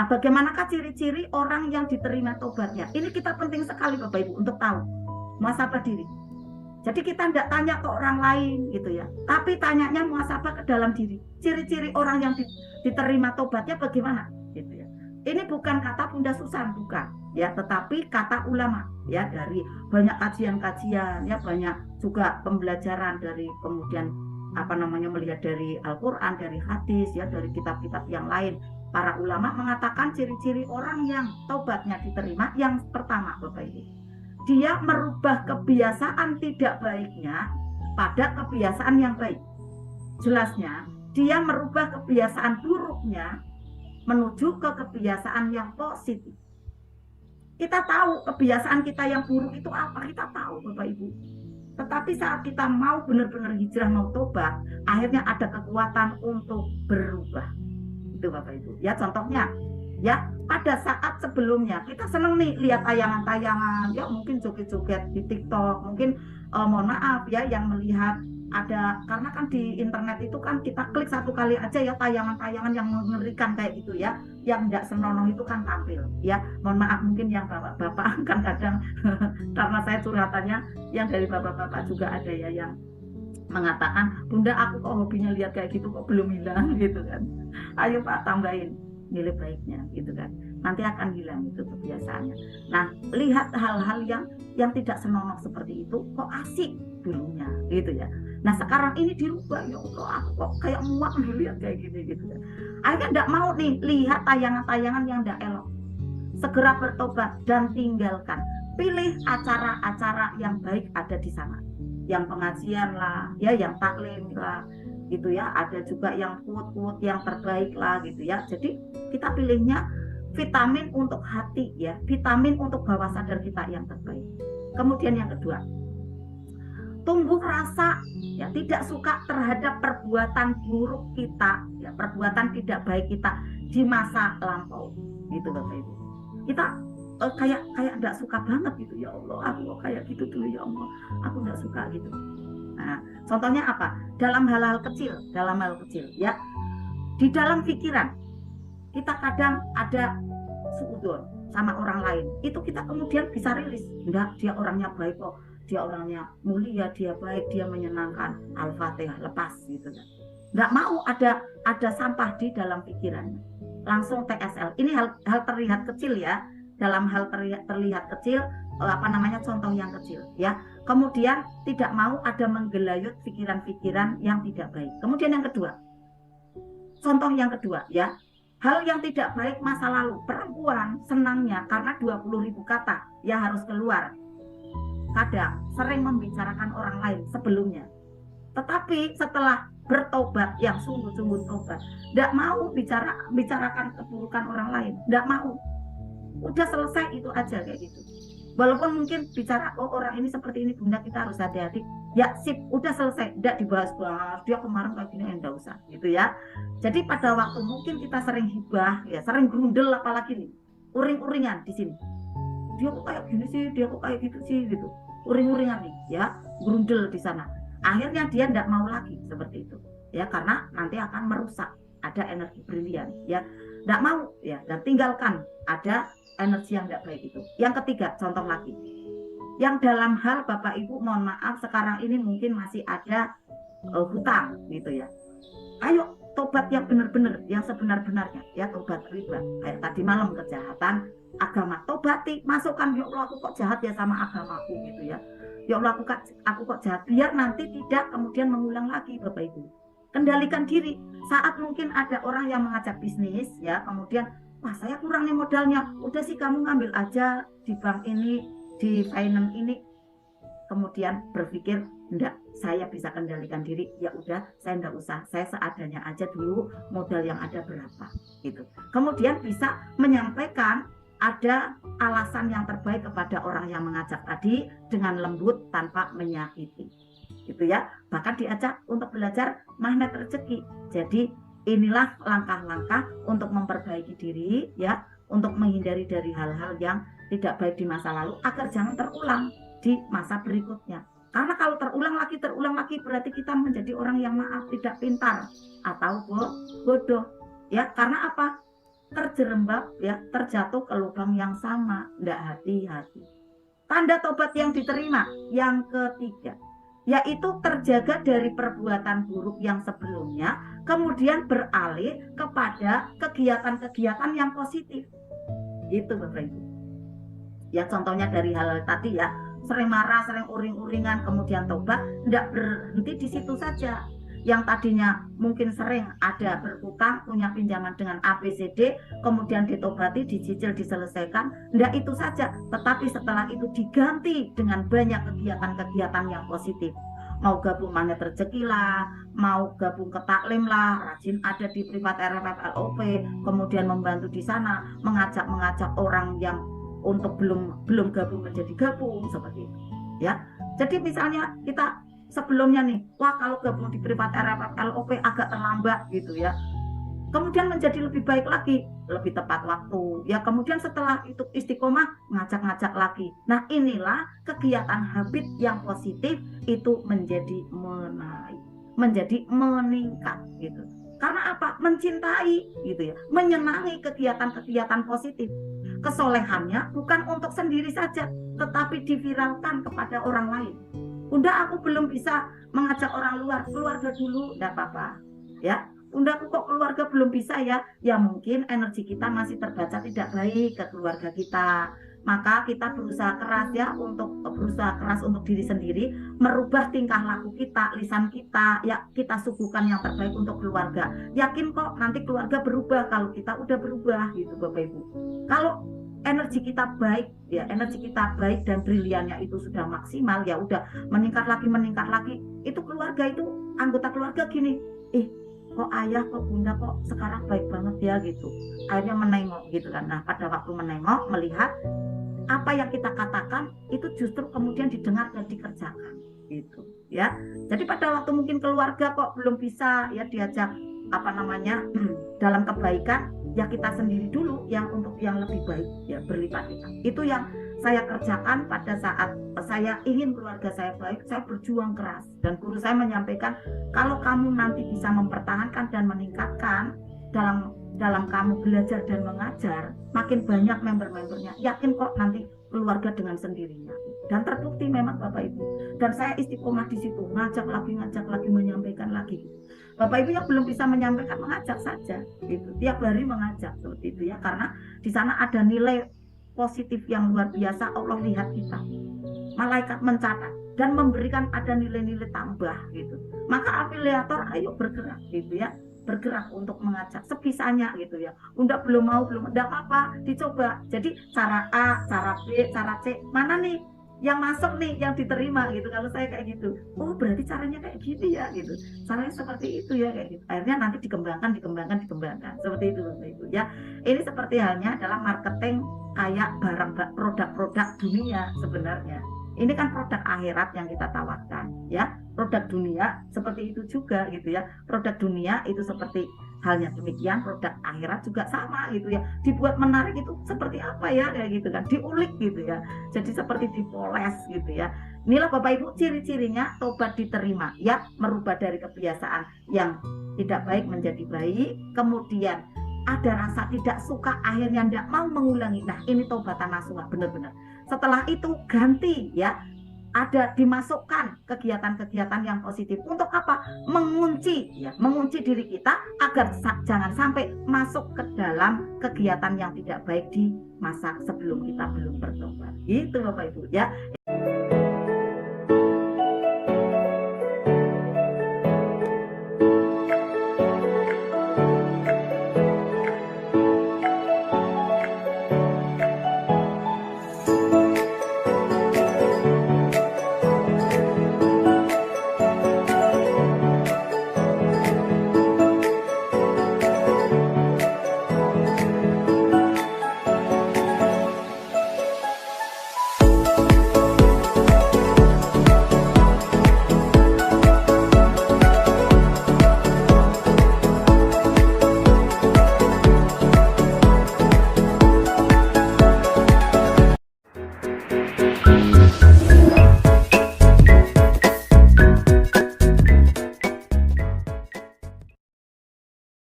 Nah, bagaimanakah ciri-ciri orang yang diterima tobatnya? Ini kita penting sekali Bapak Ibu untuk tahu. Muhasabah diri. Jadi kita tidak tanya ke orang lain gitu ya, tapi tanyanya muhasabah ke dalam diri. Ciri-ciri orang yang diterima tobatnya bagaimana gitu ya. Ini bukan kata Bunda Susan, bukan ya, tetapi kata ulama ya, dari banyak kajian-kajian ya, banyak juga pembelajaran dari kemudian melihat dari Al-Qur'an, dari hadis ya, dari kitab-kitab yang lain. Para ulama mengatakan ciri-ciri orang yang tobatnya diterima, yang pertama Bapak Ibu, dia merubah kebiasaan tidak baiknya pada kebiasaan yang baik. Jelasnya, dia merubah kebiasaan buruknya menuju ke kebiasaan yang positif. Kita tahu kebiasaan kita yang buruk itu apa, kita tahu Bapak Ibu. Tetapi saat kita mau benar-benar hijrah, mau tobat, akhirnya ada kekuatan untuk berubah. Itu Bapak Ibu. Ya, contohnya ya, pada saat sebelumnya kita seneng nih lihat tayangan-tayangan ya, mungkin joget-joget di TikTok, mungkin mohon maaf ya, yang melihat ada, karena kan di internet itu kan kita klik satu kali aja ya, tayangan-tayangan yang mengerikan kayak gitu ya, yang tidak senonoh itu kan tampil ya. Mohon maaf, mungkin yang bapak-bapak kan kadang karena saya curhatannya yang dari bapak-bapak juga ada ya, yang mengatakan, Bunda aku kok hobinya lihat kayak gitu kok belum hilang gitu kan. Ayo Pak, tambahin nilai baiknya gitu kan, nanti akan hilang itu kebiasaannya. Nah, lihat hal-hal yang tidak senonoh seperti itu kok asik dulunya gitu ya. Nah, sekarang ini dirubah, ya Allah aku kok kayak muak dilihat kayak gini gitu kan. Akhirnya tidak mau nih lihat tayangan-tayangan yang tidak elok. Segera bertobat dan tinggalkan. Pilih acara-acara yang baik ada di sana, yang pengajian lah ya, yang taklim lah gitu ya, ada juga yang quote-quote yang terbaik lah gitu ya. Jadi kita pilihnya vitamin untuk hati ya, vitamin untuk bawah sadar kita yang terbaik. Kemudian yang kedua, tumbuh rasa ya tidak suka terhadap perbuatan buruk kita ya, perbuatan tidak baik kita di masa lampau gitu Bapak Ibu. Kita kayak tidak suka banget gitu, ya Allah aku kayak gitu dulu ya Allah, aku tidak suka gitu. Nah, contohnya apa? Dalam hal-hal kecil ya. Di dalam pikiran kita kadang ada suudzon sama orang lain. Itu kita kemudian bisa rilis. Enggak, dia orangnya baik kok. Dia orangnya mulia, dia baik, dia menyenangkan. Al-Fatihah, lepas gitu kan. Enggak mau ada sampah di dalam pikirannya. Langsung TSL. Ini hal terlihat kecil ya. Dalam hal terlihat kecil, contoh yang kecil ya. Kemudian tidak mau ada menggelayut pikiran-pikiran yang tidak baik. Kemudian yang kedua, contoh yang kedua ya, hal yang tidak baik masa lalu. Perempuan senangnya karena 20.000 kata ya harus keluar, kadang sering membicarakan orang lain sebelumnya. Tetapi setelah bertobat, yang sungguh-sungguh tobat, tidak mau bicarakan keburukan orang lain, tidak mau. Udah selesai itu aja kayak gitu. Walaupun mungkin bicara, oh orang ini seperti ini Bunda, kita harus hati-hati. Ya sip, udah selesai, tidak dibahas-bahas. Dia kemarin kayak gini, enggak usah gitu ya. Jadi pada waktu mungkin kita sering hibah, ya sering grundel, apalagi nih uring-uringan di sini. Dia kok kayak gini sih, dia kok kayak gitu sih gitu. Uring-uringan nih ya, grundel di sana. Akhirnya dia tidak mau lagi seperti itu ya, karena nanti akan merusak, ada energi brilian ya. Tidak mau ya, dan tinggalkan, ada energi yang tidak baik itu. Yang ketiga, contoh lagi, yang dalam hal Bapak Ibu mohon maaf sekarang ini mungkin masih ada hutang gitu ya. Ayo tobat yang benar-benar, yang sebenar-benarnya ya, tobat riba. Kayak tadi malam kejahatan agama, tobati, masukkan, ya Allah aku kok jahat ya sama agamaku gitu ya. Ya Allah aku kok jahat, biar nanti tidak kemudian mengulang lagi Bapak Ibu. Kendalikan diri. Saat mungkin ada orang yang mengajak bisnis ya, kemudian wah saya kurang nih modalnya, udah sih kamu ngambil aja di bank ini, di finance ini. Kemudian berpikir, enggak, saya bisa kendalikan diri, ya udah saya enggak usah, saya seadanya aja dulu, modal yang ada berapa gitu. Kemudian bisa menyampaikan ada alasan yang terbaik kepada orang yang mengajak tadi dengan lembut tanpa menyakiti gitu ya. Bahkan diajak untuk belajar magnet rezeki. Jadi inilah langkah-langkah untuk memperbaiki diri ya, untuk menghindari dari hal-hal yang tidak baik di masa lalu agar jangan terulang di masa berikutnya. Karena kalau terulang lagi berarti kita menjadi orang yang maaf tidak pintar atau bodoh ya. Karena apa? terjerembab ya, terjatuh ke lubang yang sama, tidak hati-hati. Tanda tobat yang diterima yang ketiga, yaitu terjaga dari perbuatan buruk yang sebelumnya, kemudian beralih kepada kegiatan-kegiatan yang positif. Gitu Bapak Ibu. Ya contohnya dari hal tadi ya, sering marah, sering uring-uringan, kemudian tobat, tidak berhenti di situ saja. Yang tadinya mungkin sering ada berhutang, punya pinjaman dengan ABCD, kemudian ditobati, dicicil, diselesaikan, tidak itu saja, tetapi setelah itu diganti dengan banyak kegiatan-kegiatan yang positif. Mau gabung Magnet Rezeki lah, mau gabung ke taklim lah, rajin ada di privat RFF LOP, kemudian membantu di sana, mengajak orang yang untuk belum gabung menjadi gabung, seperti itu ya. Jadi misalnya kita sebelumnya nih, wah kalau gabung di privat RFF LOP agak terlambat gitu ya, kemudian menjadi lebih baik lagi, lebih tepat waktu ya, kemudian setelah itu istiqomah ngajak-ngajak lagi. Nah inilah kegiatan habit yang positif itu menjadi menaik, menjadi meningkat gitu. Karena apa? Mencintai gitu ya, menyenangi kegiatan-kegiatan positif. Kesolehannya bukan untuk sendiri saja, tetapi diviralkan kepada orang lain. Udah aku belum bisa mengajak orang luar, keluarga dulu, enggak apa-apa ya. Udah aku kok keluarga belum bisa ya, ya mungkin energi kita masih terbaca tidak baik ke keluarga kita. Maka kita berusaha keras ya, berusaha keras untuk diri sendiri, merubah tingkah laku kita, lisan kita, ya kita suguhkan yang terbaik untuk keluarga. Yakin kok nanti keluarga berubah kalau kita udah berubah gitu Bapak Ibu. Kalau energi kita baik ya, energi kita baik dan briliannya itu sudah maksimal, ya udah meningkat lagi, itu keluarga itu, anggota keluarga gini, kok ayah, kok bunda, kok sekarang baik banget ya gitu. Akhirnya menengok gitu kan. Nah pada waktu menengok, melihat apa yang kita katakan itu justru kemudian didengar dan dikerjakan gitu ya. Jadi pada waktu mungkin keluarga kok belum bisa ya diajak dalam kebaikan, ya kita sendiri dulu yang untuk yang lebih baik ya berlipat-lipat. Itu yang saya kerjakan pada saat saya ingin keluarga saya baik. Saya berjuang keras dan guru saya menyampaikan, kalau kamu nanti bisa mempertahankan dan meningkatkan dalam kamu belajar dan mengajar, makin banyak member-membernya, yakin kok nanti keluarga dengan sendirinya. Dan terbukti memang Bapak Ibu. Dan saya istiqomah di situ, ngajak lagi, menyampaikan lagi. Bapak Ibu yang belum bisa menyampaikan, mengajak saja gitu. Tiap hari mengajak seperti itu ya, karena di sana ada nilai positif yang luar biasa. Allah lihat kita, malaikat mencatat dan memberikan ada nilai-nilai tambah gitu. Maka afiliator ayo bergerak gitu ya, bergerak untuk mengajak sebisanya gitu ya. Unda belum mau, enggak apa-apa, dicoba. Jadi cara A, cara B, cara C, mana nih yang masuk nih, yang diterima gitu. Kalau saya kayak gitu, oh berarti caranya kayak gini ya gitu, caranya seperti itu ya kayak gitu. Akhirnya nanti dikembangkan seperti itu Bapak Ibu ya. Ini seperti halnya dalam marketing kayak produk-produk dunia sebenarnya. Ini kan produk akhirat yang kita tawarkan ya. Produk dunia seperti itu juga gitu ya. Produk dunia itu seperti halnya demikian, produk akhirat juga sama gitu ya. Dibuat menarik itu seperti apa ya kayak gitu kan, diulik gitu ya. Jadi seperti dipoles gitu ya. Inilah Bapak Ibu ciri-cirinya tobat diterima ya, merubah dari kebiasaan yang tidak baik menjadi baik, kemudian ada rasa tidak suka, akhirnya tidak mau mengulangi. Nah ini tobatan nasuha benar-benar. Setelah itu ganti ya, ada dimasukkan kegiatan-kegiatan yang positif. Untuk apa? Mengunci diri kita agar jangan sampai masuk ke dalam kegiatan yang tidak baik di masa sebelum kita belum bertobat. Itu Bapak Ibu ya.